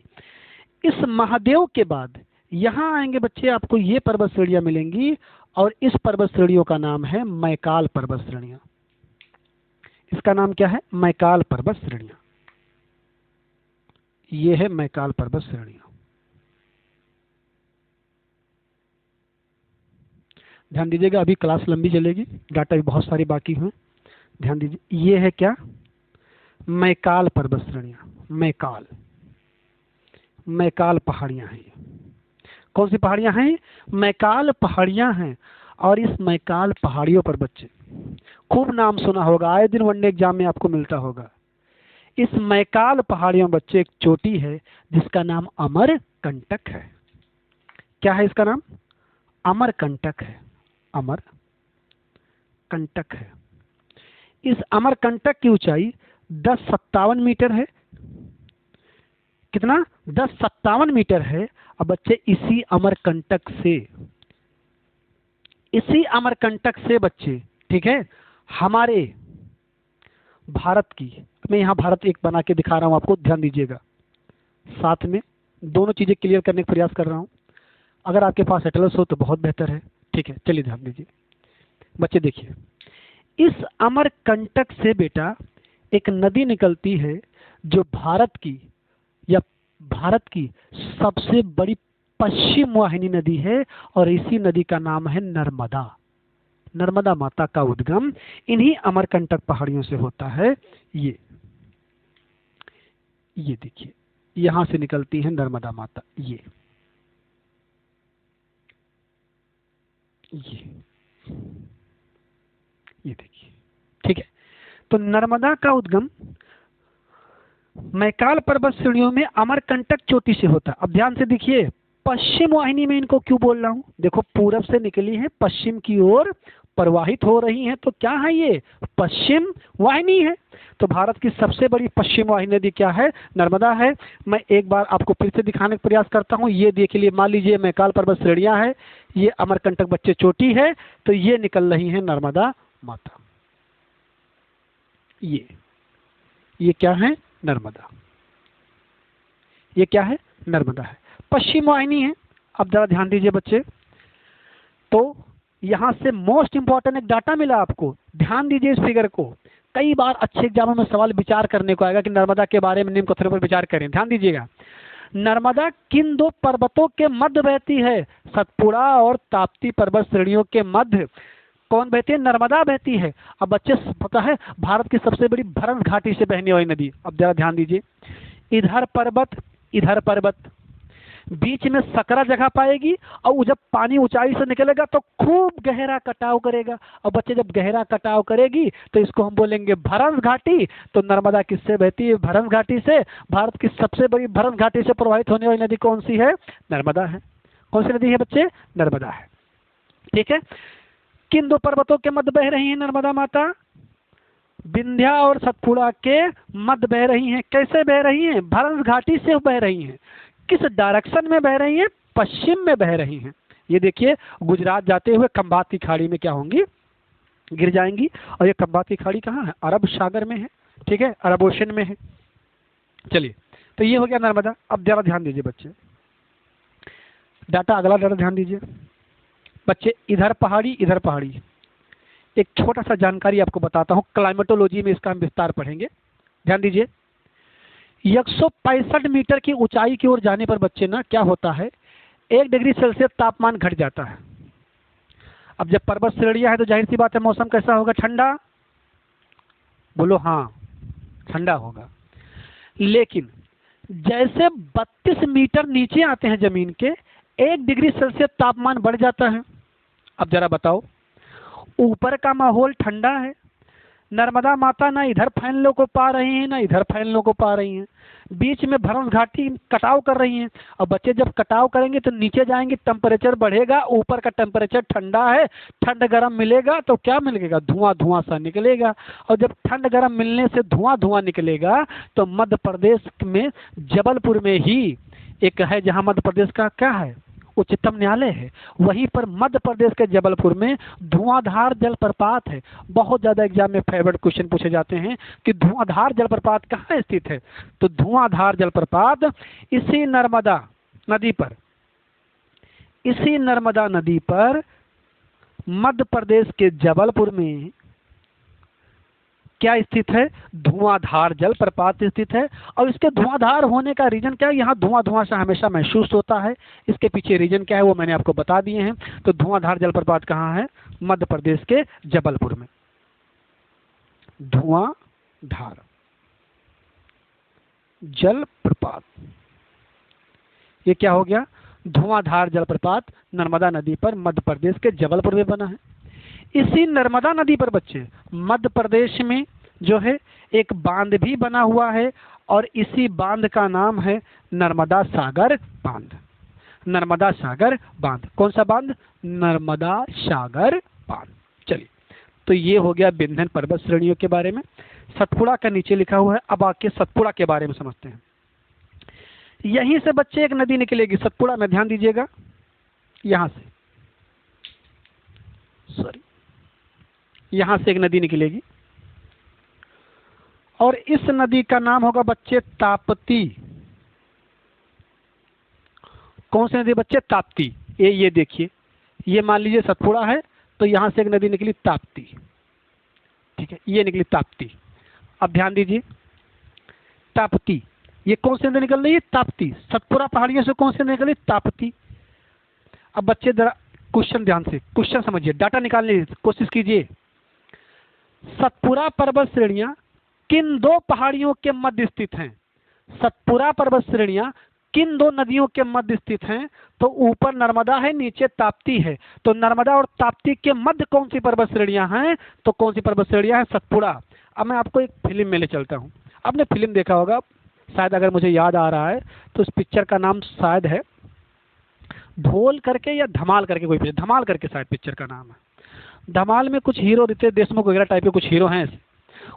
Speaker 1: इस महादेव के बाद यहां आएंगे बच्चे, आपको ये पर्वत श्रेणियां मिलेंगी, और इस पर्वत श्रेणियों का नाम है मैकाल पर्वत श्रेणियां। इसका नाम क्या है, मैकाल पर्वत श्रेणियां। ये है मैकाल पर्वत श्रेणियां। ध्यान दीजिएगा, अभी क्लास लंबी चलेगी, डाटा भी बहुत सारी बाकी हैं, ध्यान दीजिए। ये है क्या, मैकाल पर्वत श्रेणियां, मैकाल, मैकाल पहाड़ियां हैं। कौन सी पहाड़ियां हैं, मैकाल पहाड़ियां हैं। और इस मैकाल पहाड़ियों पर बच्चे खूब नाम सुना होगा, आए दिन वनडे एग्जाम में आपको मिलता होगा। इस मैकाल पहाड़ियों बच्चे एक चोटी है जिसका नाम अमरकंटक है। क्या है इसका नाम, अमरकंटक है, अमरकंटक है। इस अमरकंटक की ऊंचाई 1057 मीटर है। कितना, 1057 मीटर है। अब बच्चे इसी अमरकंटक से बच्चे, ठीक है, हमारे भारत की, मैं यहाँ भारत एक बना के दिखा रहा हूँ आपको, ध्यान दीजिएगा, साथ में दोनों चीजें क्लियर करने का प्रयास कर रहा हूँ। अगर आपके पास एटलस हो तो बहुत बेहतर है। ठीक है, चलिए ध्यान दीजिए बच्चे, देखिए इस अमरकंटक से बेटा एक नदी निकलती है जो भारत की, या भारत की सबसे बड़ी पश्चिम वाहिनी नदी है और इसी नदी का नाम है नर्मदा। नर्मदा माता का उद्गम इन्हीं अमरकंटक पहाड़ियों से होता है। ये देखिए, यहां से निकलती है नर्मदा माता। ये देखिए, ठीक है। तो नर्मदा का उद्गम मैकाल पर्वत श्रेणियों में अमरकंटक चोटी से होता है। अब ध्यान से देखिए, पश्चिम वाहिनी में इनको क्यों बोल रहा हूं? देखो, पूरब से निकली है, पश्चिम की ओर प्रवाहित हो रही हैं, तो क्या है ये? पश्चिम वाहिनी है। तो भारत की सबसे बड़ी पश्चिम वाहिनी नदी क्या है? नर्मदा है। मैं एक बार आपको फिर से दिखाने का प्रयास करता हूँ। ये देख लिए, मान लीजिए मैकाल पर्वत श्रेणियां है, ये अमरकंटक बच्चे चोटी है, तो ये निकल रही है नर्मदा माता। ये क्या है? नर्मदा। ये क्या है? नर्मदा है, पश्चिम वाहिनी है। अब जरा ध्यान दीजिए बच्चे, तो यहां से मोस्ट इंपॉर्टेंट एक डाटा मिला आपको। ध्यान दीजिए इस फिगर को। कई बार अच्छे एग्जामों में सवाल विचार करने को आएगा कि नर्मदा के बारे में निम्न कथनों पर विचार करें। ध्यान दीजिएगा, नर्मदा किन दो पर्वतों के मध्य बहती है? सतपुड़ा और ताप्ती पर्वत श्रेणियों के मध्य कौन बहती है? नर्मदा बहती है। अब बच्चे पता है, भारत की सबसे बड़ी भरत घाटी से बहने वाली नदी। अब जरा ध्यान दीजिए, इधर पर्वत, बीच में सकरा जगह पाएगी, और वो जब पानी ऊंचाई से निकलेगा तो खूब गहरा कटाव करेगा। और बच्चे, जब गहरा कटाव करेगी तो इसको हम बोलेंगे भरत घाटी। तो नर्मदा किससे बहती है? भरत घाटी से। भारत की सबसे बड़ी भरत घाटी से प्रवाहित होने वाली नदी कौन सी है? नर्मदा है। कौन सी नदी है बच्चे? नर्मदा है। ठीक है। किन दो पर्वतों के मध्य बह रही है नर्मदा माता? विंध्या और सतपुड़ा के मध्य बह रही हैं। कैसे बह रही हैं? भरत घाटी से बह रही हैं। किस डायरेक्शन में बह रही हैं? पश्चिम में बह रही हैं। ये देखिए, गुजरात जाते हुए खंबात की खाड़ी में क्या होंगी? गिर जाएंगी। और ये खंबात की खाड़ी कहाँ है? अरब सागर में है। ठीक है, अरब ओशन में है। चलिए, तो ये हो गया नर्मदा। अब जरा ध्यान दीजिए बच्चे, डाटा, अगला डाटा ध्यान दीजिए बच्चे। इधर पहाड़ी। एक छोटा सा जानकारी आपको बताता हूँ, क्लाइमेटोलॉजी में इसका हम विस्तार पढ़ेंगे। ध्यान दीजिए, 165 मीटर की ऊंचाई की ओर जाने पर बच्चे ना क्या होता है, 1 डिग्री सेल्सियस तापमान घट जाता है। अब जब पर्वत श्रेणियां है तो जाहिर सी बात है, मौसम कैसा होगा? ठंडा। बोलो हाँ, ठंडा होगा। लेकिन जैसे 32 मीटर नीचे आते हैं जमीन के, 1 डिग्री सेल्सियस तापमान बढ़ जाता है। अब जरा बताओ, ऊपर का माहौल ठंडा है, नर्मदा माता ना इधर फैलने को पा रही हैं ना इधर फैलने को पा रही हैं, बीच में भरत घाटी कटाव कर रही हैं। और बच्चे जब कटाव करेंगे तो नीचे जाएंगे, टेम्परेचर बढ़ेगा, ऊपर का टेम्परेचर ठंडा है, ठंड गर्म मिलेगा तो क्या मिलेगा? धुआं सा निकलेगा। और जब ठंड गर्म मिलने से धुआं निकलेगा तो मध्य प्रदेश में जबलपुर में ही एक है, जहाँ मध्य प्रदेश का क्या है? उच्चतम न्यायालय है। वहीं पर मध्य प्रदेश के जबलपुर में धुआंधार जलप्रपात है। बहुत ज्यादा एग्जाम में फेवरेट क्वेश्चन पूछे जाते हैं कि धुआंधार जलप्रपात कहाँ स्थित है? तो धुआंधार जलप्रपात इसी नर्मदा नदी पर मध्य प्रदेश के जबलपुर में क्या स्थित है? धुआंधार जलप्रपात स्थित है। और इसके धुआंधार होने का रीजन क्या है? यहाँ धुआं सा हमेशा महसूस होता है। इसके पीछे रीजन क्या है वो मैंने आपको बता दिए हैं। तो धुआंधार जलप्रपात कहाँ है? मध्य प्रदेश के जबलपुर में। धुआंधार जलप्रपात, ये क्या हो गया? धुआंधार जलप्रपात नर्मदा नदी पर मध्य प्रदेश के जबलपुर में बना है। इसी नर्मदा नदी पर बच्चे मध्य प्रदेश में जो है एक बांध भी बना हुआ है, और इसी बांध का नाम है नर्मदा सागर बांध। नर्मदा सागर बांध। कौन सा बांध? नर्मदा सागर बांध। चलिए, तो ये हो गया विंध्य पर्वत श्रेणियों के बारे में। सतपुड़ा का नीचे लिखा हुआ है। अब आके सतपुड़ा के बारे में समझते हैं। यहीं से बच्चे एक नदी निकलेगी सतपुड़ा में, ध्यान दीजिएगा, यहां से, सॉरी, यहां से एक नदी निकलेगी, और इस नदी का नाम होगा बच्चे ताप्ती। कौन सी नदी बच्चे? ताप्ती। ये देखिए, ये मान लीजिए सतपुड़ा है, तो यहां से एक नदी निकली ताप्ती। ठीक है, ये निकली ताप्ती। अब ध्यान दीजिए, ताप्ती, ये कौन सी नदी निकल रही है? ताप्ती। सतपुड़ा पहाड़ियों से कौन सी नदी निकली? ताप्ती। अब बच्चे जरा क्वेश्चन ध्यान से क्वेश्चन समझिए, डाटा निकालने की कोशिश कीजिए। सतपुड़ा पर्वत श्रेणियां किन दो पहाड़ियों के मध्य स्थित हैं? सतपुड़ा पर्वत श्रेणियां किन दो नदियों के मध्य स्थित हैं? तो ऊपर नर्मदा है, नीचे ताप्ती है। तो नर्मदा और ताप्ती के मध्य कौन सी पर्वत श्रेणियां हैं? तो कौन सी पर्वत श्रेणियां हैं? सतपुड़ा। अब मैं आपको एक फिल्म में ले चलता हूँ। आपने फिल्म देखा होगा शायद, अगर मुझे याद आ रहा है तो उस पिक्चर का नाम शायद है ढोल करके या धमाल करके, कोई पिक्चर, धमाल करके शायद पिक्चर का नाम है। धमाल में कुछ हीरो, रितेश देशमुख वगैरह टाइप के कुछ हीरो हैं।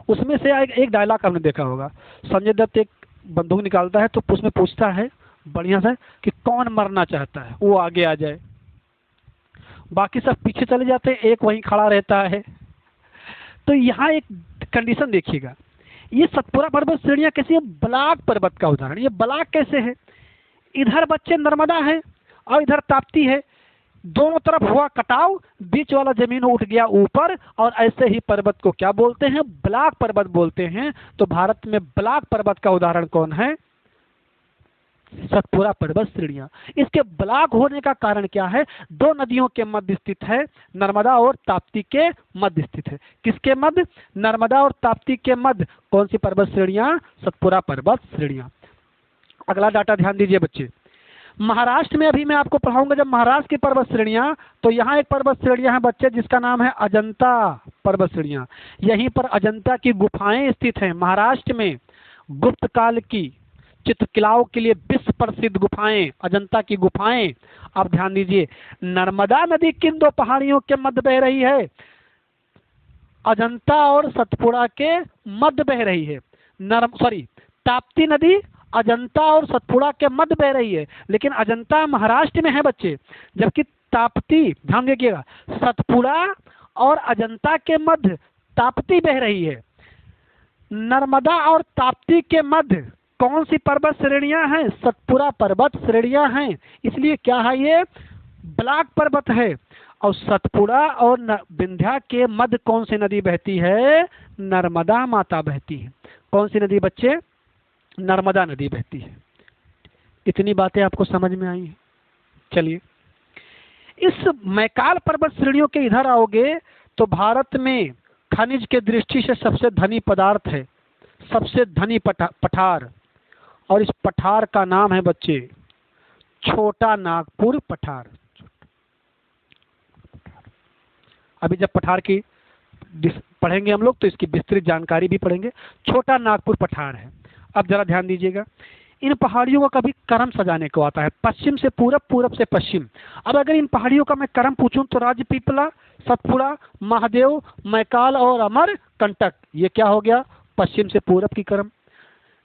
Speaker 1: उसमें से एक डायलॉग आपने देखा होगा, संजय दत्त एक बंदूक निकालता है तो उसमें पूछता है बढ़िया से कि कौन मरना चाहता है, वो आगे आ जाए। बाकी सब पीछे चले जाते हैं, एक वहीं खड़ा रहता है। तो यहाँ एक कंडीशन देखिएगा, ये सतपुड़ा पर्वत श्रेणियां कैसी है? बलाक पर्वत का उदाहरण। ये बलाक कैसे है? इधर बच्चे नर्मदा है और इधर ताप्ती है, दोनों तरफ हुआ कटाव, बीच वाला जमीन उठ गया ऊपर, और ऐसे ही पर्वत को क्या बोलते हैं? बलाक पर्वत बोलते हैं। तो भारत में बलाक पर्वत का उदाहरण कौन है? सतपुड़ा पर्वत श्रेणियां। इसके बलाक होने का कारण क्या है? दो नदियों के मध्य स्थित है, नर्मदा और ताप्ती के मध्य स्थित है। किसके मध्य? नर्मदा और ताप्ती के मध्य कौन सी पर्वत श्रेणियां? सतपुड़ा पर्वत श्रेणियां। अगला डाटा ध्यान दीजिए बच्चे, महाराष्ट्र में अभी मैं आपको पढ़ाऊंगा जब महाराष्ट्र की पर्वत श्रेणियां, तो यहाँ एक पर्वत श्रेणियां है बच्चे जिसका नाम है अजंता पर्वत श्रेणियां। यहीं पर अजंता की गुफाएं स्थित हैं महाराष्ट्र में। गुप्त काल की चित्रकलाओं के लिए विश्व प्रसिद्ध गुफाएं, अजंता की गुफाएं। अब ध्यान दीजिए, नर्मदा नदी किन दो पहाड़ियों के मध्य बह रही है? अजंता और सतपुड़ा के मध्य बह रही है। ताप्ती नदी अजंता और सतपुड़ा के मध्य बह रही है, लेकिन अजंता महाराष्ट्र में है बच्चे, जबकि ताप्ती, ध्यान देखिएगा, सतपुड़ा और अजंता के मध्य ताप्ती बह रही है। नर्मदा और ताप्ती के मध्य कौन सी पर्वत श्रेणियां हैं? सतपुड़ा पर्वत श्रेणियां हैं। इसलिए क्या है? ये बलाक पर्वत है। और सतपुड़ा और विंध्या के मध्य कौन सी नदी बहती है? नर्मदा माता बहती है। कौन सी नदी बच्चे? नर्मदा नदी बहती है। इतनी बातें आपको समझ में आई हैं? चलिए, इस मैकाल पर्वत श्रेणियों के इधर आओगे तो भारत में खनिज के दृष्टि से सबसे धनी पदार्थ है, सबसे धनी पठार, और इस पठार का नाम है बच्चे छोटा नागपुर पठार। अभी जब पठार की पढ़ेंगे हम लोग तो इसकी विस्तृत जानकारी भी पढ़ेंगे। छोटा नागपुर पठार है। अब जरा ध्यान दीजिएगा, इन पहाड़ियों का कभी क्रम सजाने को आता है, पश्चिम से पूरब, पूरब से पश्चिम। अब अगर इन पहाड़ियों का मैं क्रम पूछूं तो राजपीपला, सतपुड़ा, महादेव, मैकाल और अमरकंटक, ये क्या हो गया? पश्चिम से पूरब की क्रम।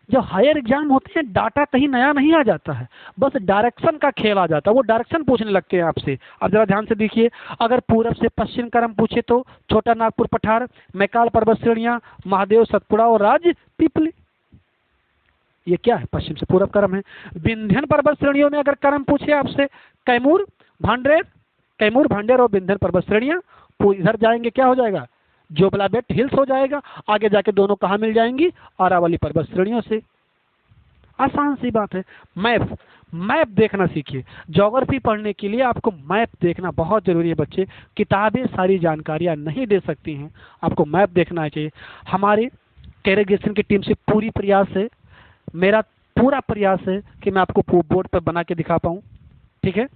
Speaker 1: जब हायर एग्जाम होते हैं डाटा कहीं नया नहीं आ जाता है, बस डायरेक्शन का खेल आ जाता है, वो डायरेक्शन पूछने लगते हैं आपसे। अब जरा ध्यान से देखिए, अगर पूरब से पश्चिम क्रम पूछे तो छोटा नागपुर पठार, मैकाल पर्वत श्रेणियां, महादेव, सतपुड़ा और राजपीपली, ये क्या है? पश्चिम से पूरब क्रम है। विंध्यन पर्वत श्रेणियों में अगर क्रम पूछे आपसे, कैमूर, भांडेर और विंध्यन पर्वत श्रेणियां, इधर जाएंगे क्या हो जाएगा? जोबलाबेट हिल्स हो जाएगा। आगे जाके दोनों कहाँ मिल जाएंगी? अरावली पर्वत श्रेणियों से। आसान सी बात है। मैप देखना सीखिए। ज्योग्राफी पढ़ने के लिए आपको मैप देखना बहुत जरूरी है बच्चे। किताबें सारी जानकारियां नहीं दे सकती हैं, आपको मैप देखना चाहिए। हमारे कैरियर एजुकेशन की टीम से पूरी प्रयास है, मेरा पूरा प्रयास है कि मैं आपको बोर्ड पर बना के दिखा पाऊँ। ठीक है,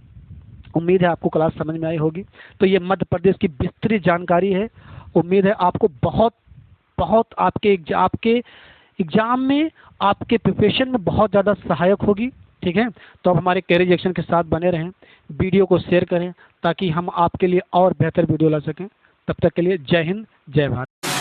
Speaker 1: उम्मीद है आपको क्लास समझ में आई होगी। तो ये मध्य प्रदेश की विस्तृत जानकारी है। उम्मीद है आपको बहुत आपके एग्जाम में, आपके प्रिपरेशन में बहुत ज़्यादा सहायक होगी। ठीक है, तो अब हमारे कैरियर एजुकेशन के साथ बने रहें, वीडियो को शेयर करें ताकि हम आपके लिए और बेहतर वीडियो ला सकें। तब तक के लिए जय हिंद, जय भारत।